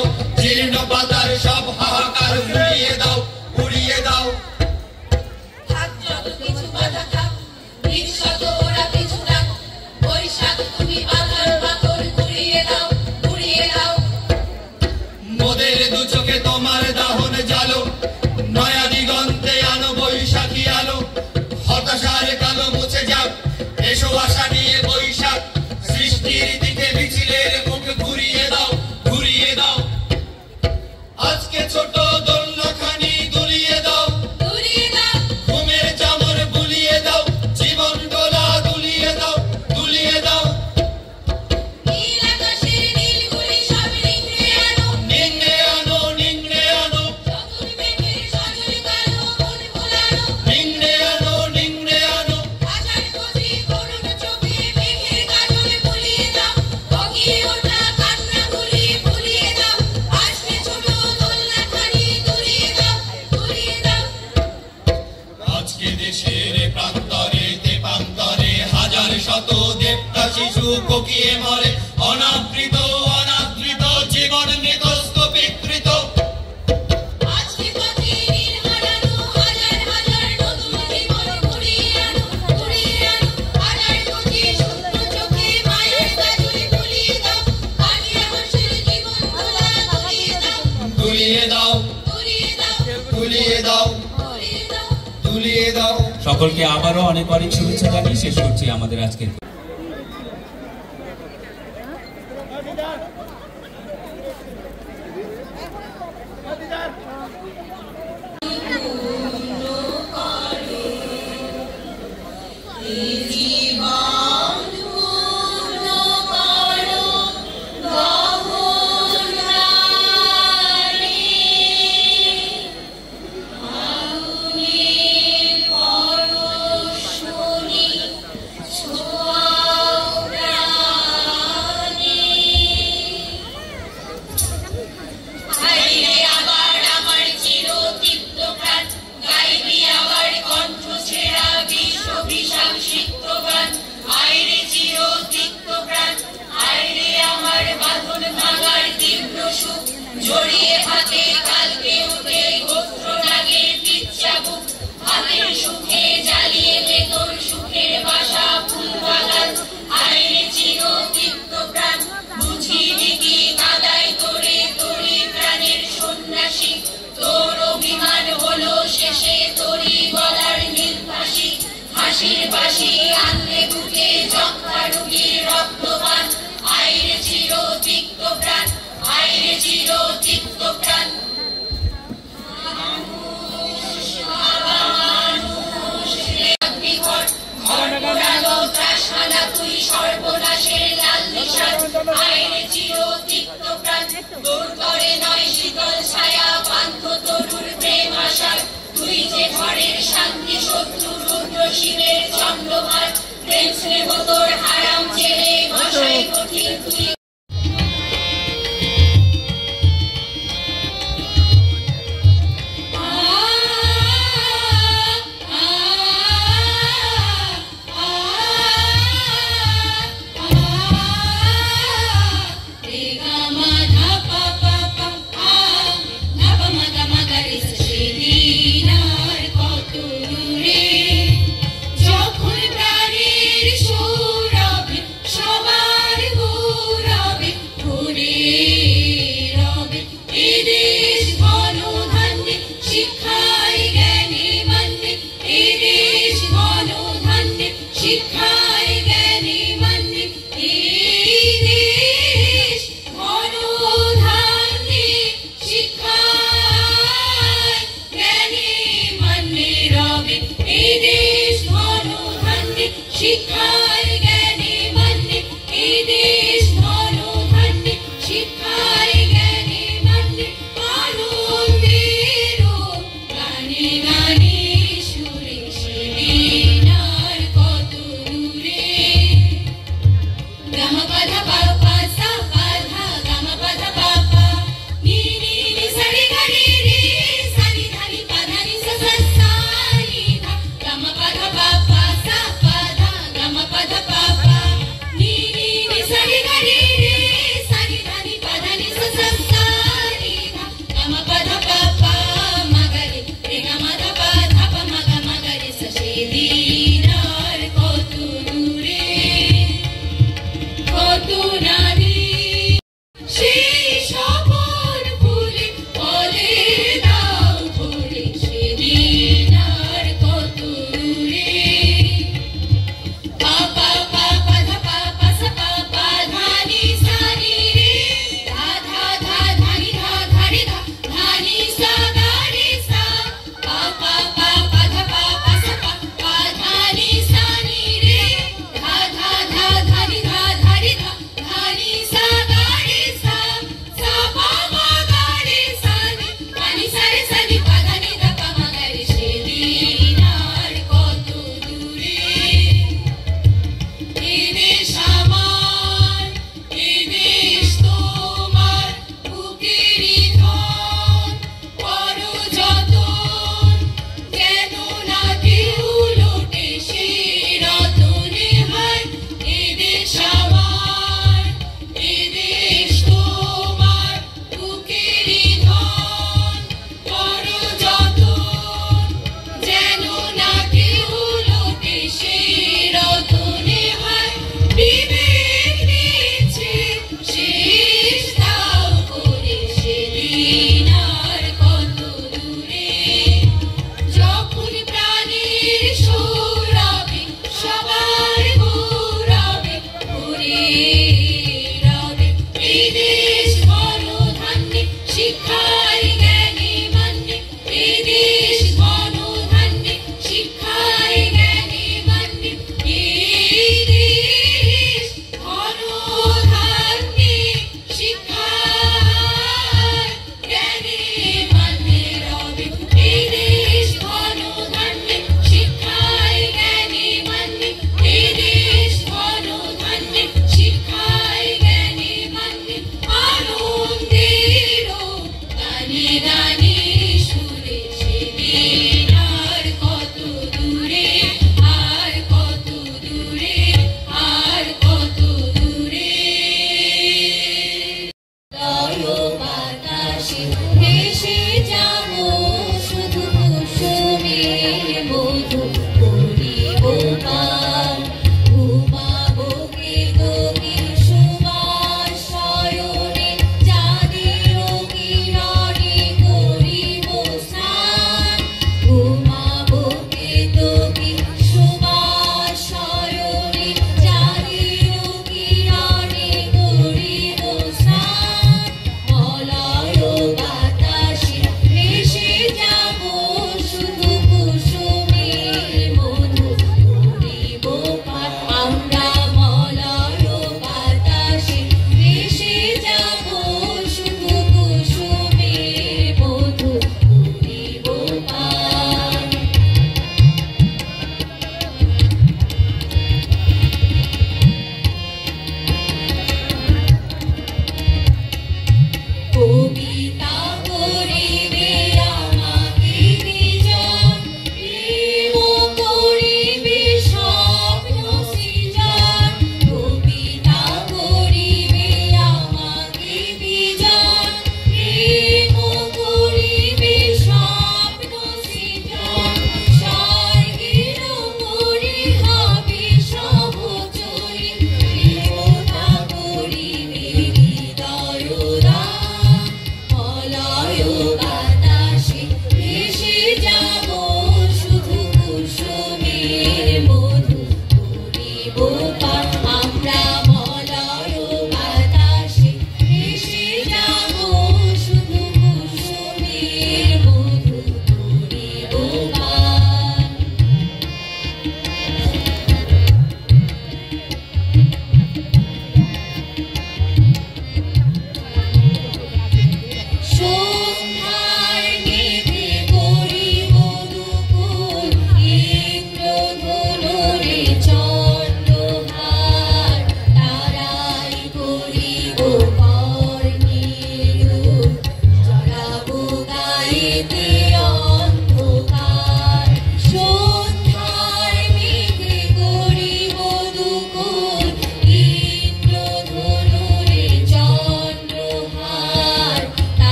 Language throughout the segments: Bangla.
দাও, জীর্ণ পাতার সব হাহাকার উড়িয়ে দাও, উড়িয়ে দাও। থাক যত কিছু বাধা থাক, বিশ্বত ওরা পিছু ডাক, বৈশাখ তুমি বাধার পাথর ঘুরিয়ে দাও, ঘুরিয়ে দাও। মোদের দু চোখে তোমার দাহন জালো, নয়া দিগন্তে আনো বৈশাখী আলো। হতাশার কালো মুছে যাক, এসো আশা নিয়ে বৈশাখ। সৃষ্টির দিকে মিছিলের মুখ ঘুরিয়ে দাও, ঘুরিয়ে দাও। আজকে ছোট দোলনাখানি দুলিয়ে দাও, ঘুরিয়ে দাও। ঘুমের চামর বুলিয়ে দাও, জীবন দোলা দুলিয়ে দাও, দুলিয়ে দাও। নীল আকাশের নীলগুলি সব নিংড়ে আনো, নিংড়ে আনো, নিংড়ে আনো, চতুর মেঘের সজল কালো মন ভোলানো। নিংড়ে আনো, নিংড়ে আনো। হাজার কোটি করুণ চোখে মেঘের কাজল বুলিয়ে দাও, বগিয়ে ওঠা কান্নাগুলি ভুলিয়ে দাও। আসবে ছোট দোলনাখানি দুলিয়ে দাও, দুলিয়ে দাও। আজকে দেশের প্রান্তরে তেপান্তরে হাজার শত দেবতা শিশু কোকিয়ে মরে, অনাবৃত অনাদৃত জীবন নিতস্ত বিকৃত। আজকে পথে নীল হারানো হাজার হাজার নতুন জীবন ঘুরিয়ে আনো, ঘুরিয়ে আনো। হাজার কোটি শূন্য চোখে মায়ের কাজল বুলিয়ে দাও, কালিয়া হাসির জীবন ভোলা দুলিয়ে দাও, দুলিয়ে দাও, দুলিয়ে দাও, দুলিয়ে দাও, দুলিয়ে দাও। দুলিয়ে দাও। সকলকে আবারও অনেক অনেক শুভেচ্ছা জানিয়ে শেষ করছি আমাদের আজকের জড়িয়ে হাতে কালকে উঠে গোত্র নাগে পিচ্ছা বুক, হাতের সুখে জ্বালিয়ে দে তোর সুখের বাসা ফুল বাগান। আইরে চির তিক্ত প্রাণ বুঝিনি কি কাদায় তোরে তোরি প্রাণের সন্ন্যাসী। তোর অভিমান হলো শেষে তোরি গলার নীল ফাঁসি। হাসির বাসি আনলে বুকে যক্ষা রোগীর রক্তপান। আইরে চির তিক্ত প্রাণ, আইরে চির তিক্ত প্রাণ। তুই সর্বনাশের লাল নিশান। আইরে চির তিক্ত প্রাণ, তোর করে নয় শীতল ছায়া পান্থ তরুর প্রেম আশার। তুই যে ঘরের শান্তি শত্রু রুদ্র শিবের চন্দ্রভার। প্রেম স্নেহ তোর হারাম ছেড়ে ভাষায় কঠিন তুই। যখন প্রাণীর সৌরভে সবার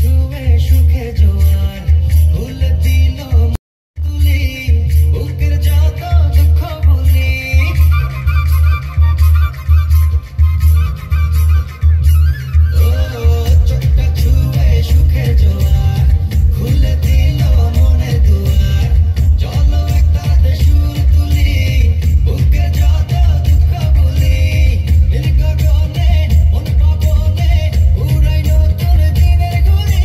ছুঁয়ে সুখে জোয়ার ভুলে দিল তুলি বুকের যত দুঃখ ভুলি ও চোখটা ছুঁয়ে সুখে জোয়ার ভুলে দিল মনের দুয়ার চলো একটাতে সুর তুলি বুকের যত দুঃখ ভুলি নীল গগনে মন পাবনে উড়াই নতুন দিনের ঘুরি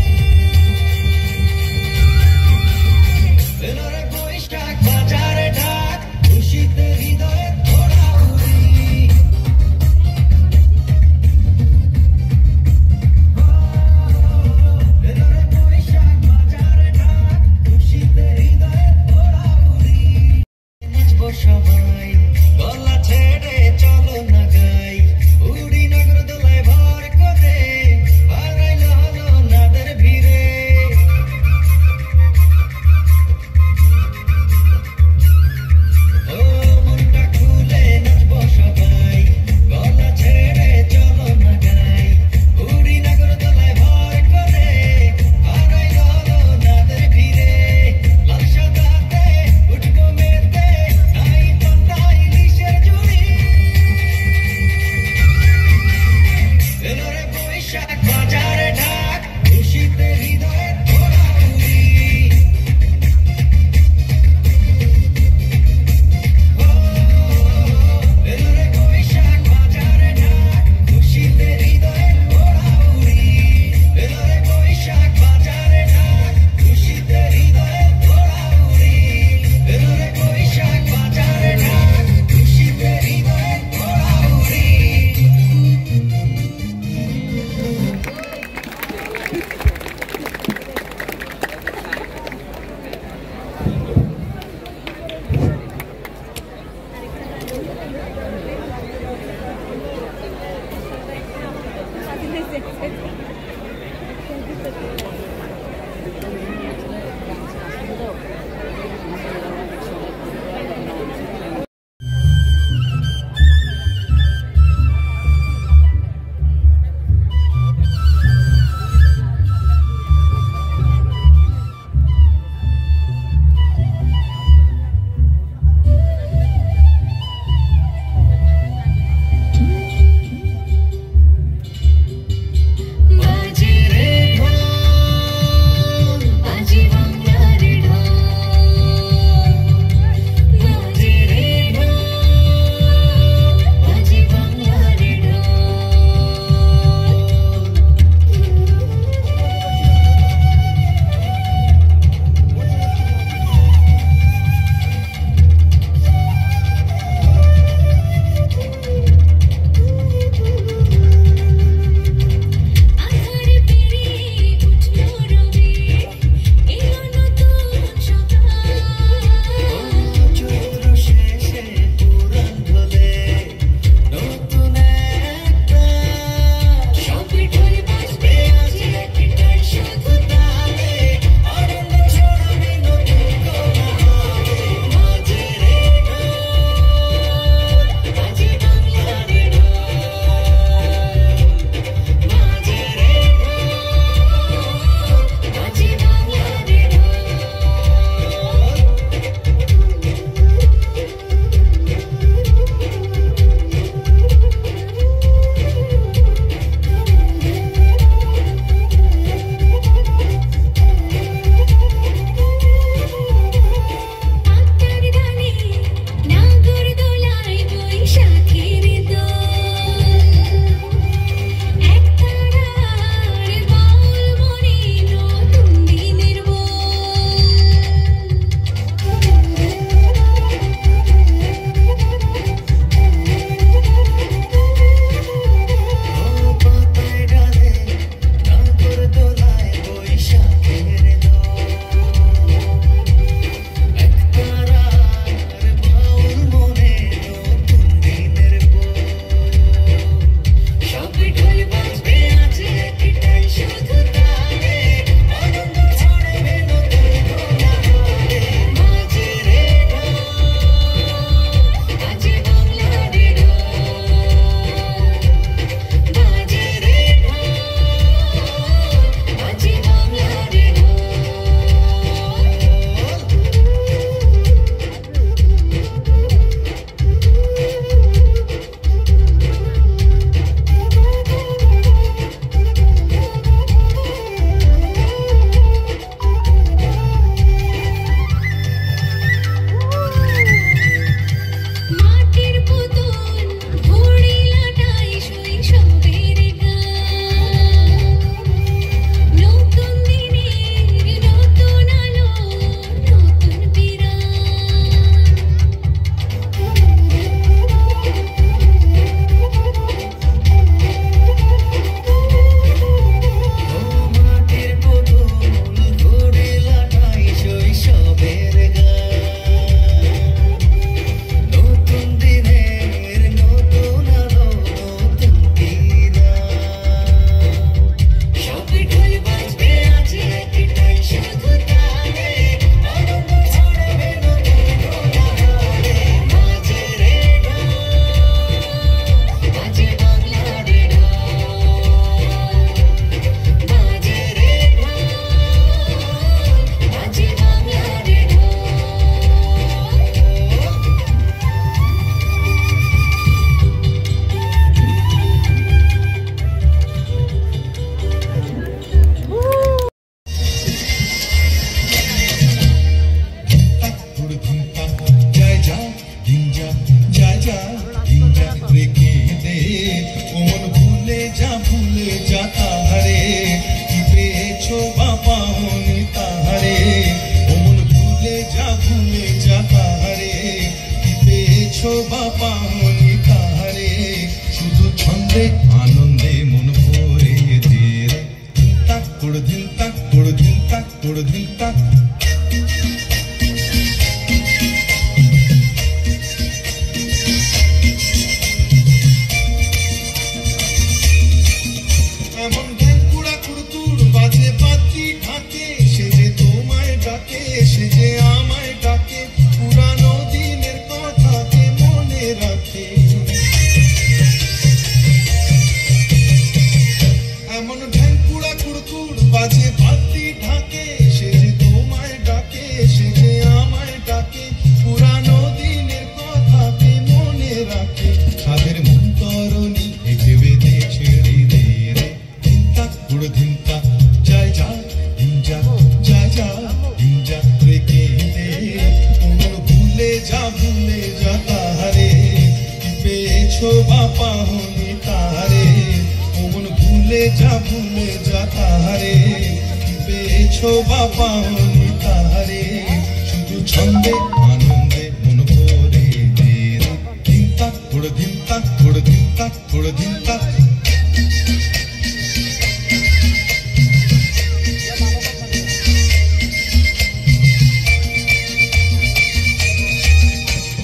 এলো রে বৈশাখ বাজারে ঢাক খুশিতে হৃদয়ে ভরা উড়ি এলো রে বৈশাখ বাজারে ঢাক খুশিতে হৃদয়ে ভরা উড়ি নাচবো সবাই গলা ছেড়ে চলো না গাই উড়ি নগর দোলায় ভর করে হারাইল হলো নাদের ভিড়ে ও মনটা খুলে নাচবো সবাই গলা ছেড়ে চলো না গাই উড়ি নগর দোলায় ভর করে হারাইল হলো নাদের ভিড়ে লাল সাদাতে উঠবো মেতে নাই পান্তাই ইলিশের ঝুড়ি এলো রে বৈশাখ বাজারে ঢাক খুশিতে হৃদয়ে ভরা উড়ি এলো রে বৈশাখ বাজারে ঢাক খুশিতে হৃদয়ে ভরা উড়ি এলো রে বৈশাখ বাজারে ঢাক খুশিতে হৃদয়ে ভরা উড়ি এলো রে বৈশাখ বাজারে ঢাক খুশিতে হৃদয়ে ভরা উড়ি বাজে রে ঢোল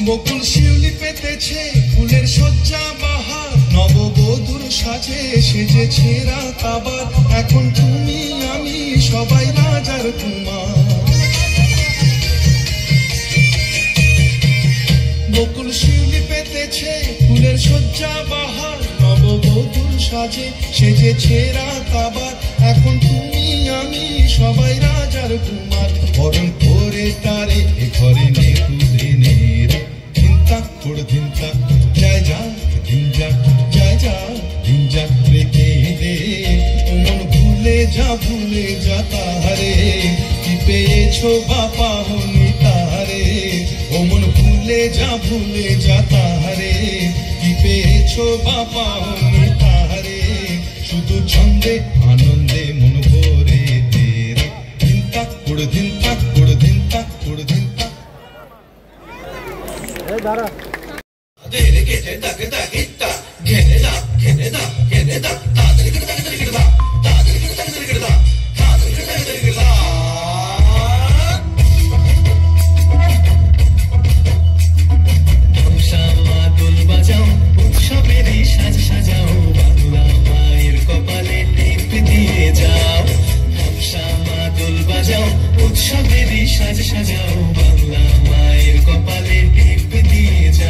বকুল শিউলি পেতেছে ফুলের সজ্জা বাহার, নববধূর সাজে সেজেছে রাত আবার। এখন তুমি আমি সবাই রাজার কুমার। বকুল শিউলি পেতেছে ফুলের সজ্জা বাহার, নববধূর সাজে সেজেছে রাত আবার। এখন তুমি আমি সবাই রাজার কুমার। বরণ করে তারে এ ঘরে নে তুলে নে রে, ধিনতা কোড় ধিনতা জয় যা দিন যা জয় যা দিন যা রেখে দে। মন ভুলে যা তাহারে, কি পেয়েছো বাপা হনি তাহারে। ও মন ভুলে যা তাহারে, কি পেয়েছো বাপা হনি তাহারে। শুধু ছন্দে আনন্দে মন ভরে দে রে, ধিনতা কোড় ধিনতা কোড় ধিনতা কোড় ধিনতা। Dere gete dak dak itta, gene da gene da gene da, ta dere gete dak dere gete da, ta dere gete dak dere gete da, ta dere gete dak dere gete da. Hamsama dol bajao, উৎসবেরই সাজ সাজাও, বাংলা মায়ের কপালে টিপ দিয়ে যাও। হামসামা দোল বাজাও, উৎসবেরই সাজ সাজাও, বাংলা মায়ের কপালে টিপ দিয়ে যাও।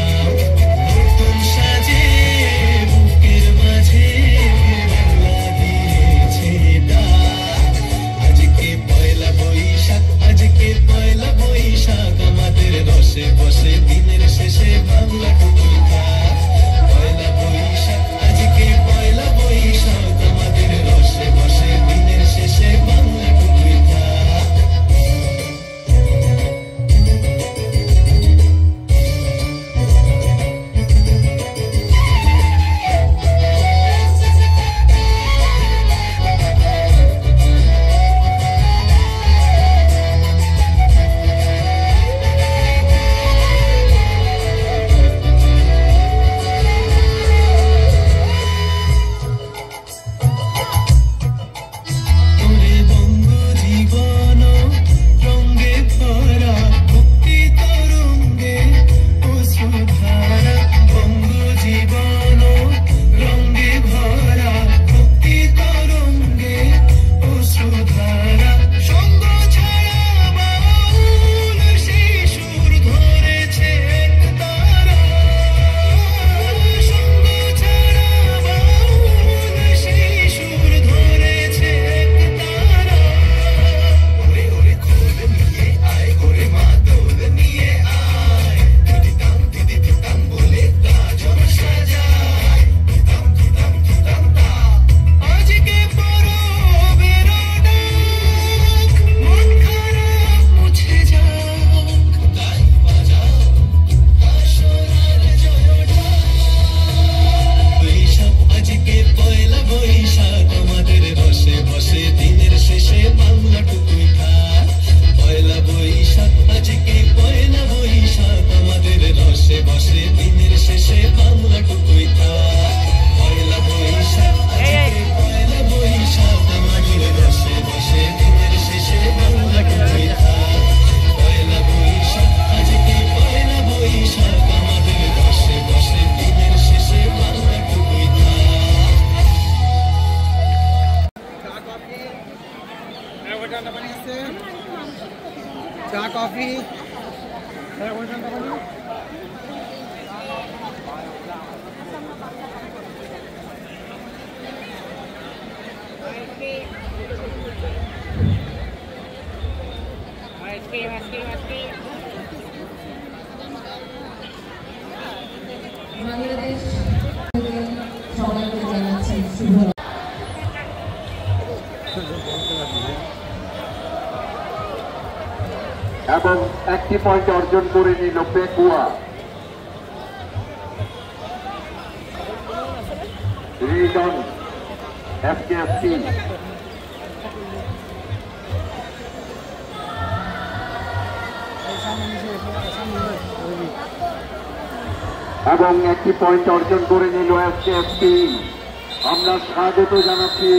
ঠান্ডা পানি আছে, চা কফি, ঠান্ডা পানি। বাংলাদেশ সবাইকে জানাচ্ছি শুভ এবং একটি পয়েন্ট অর্জন করে নিল পেকুয়া। রিজন এফকেএফসি এবং একটি পয়েন্ট অর্জন করে নিল এফকেএফসি। আমরা স্বাগত জানাচ্ছি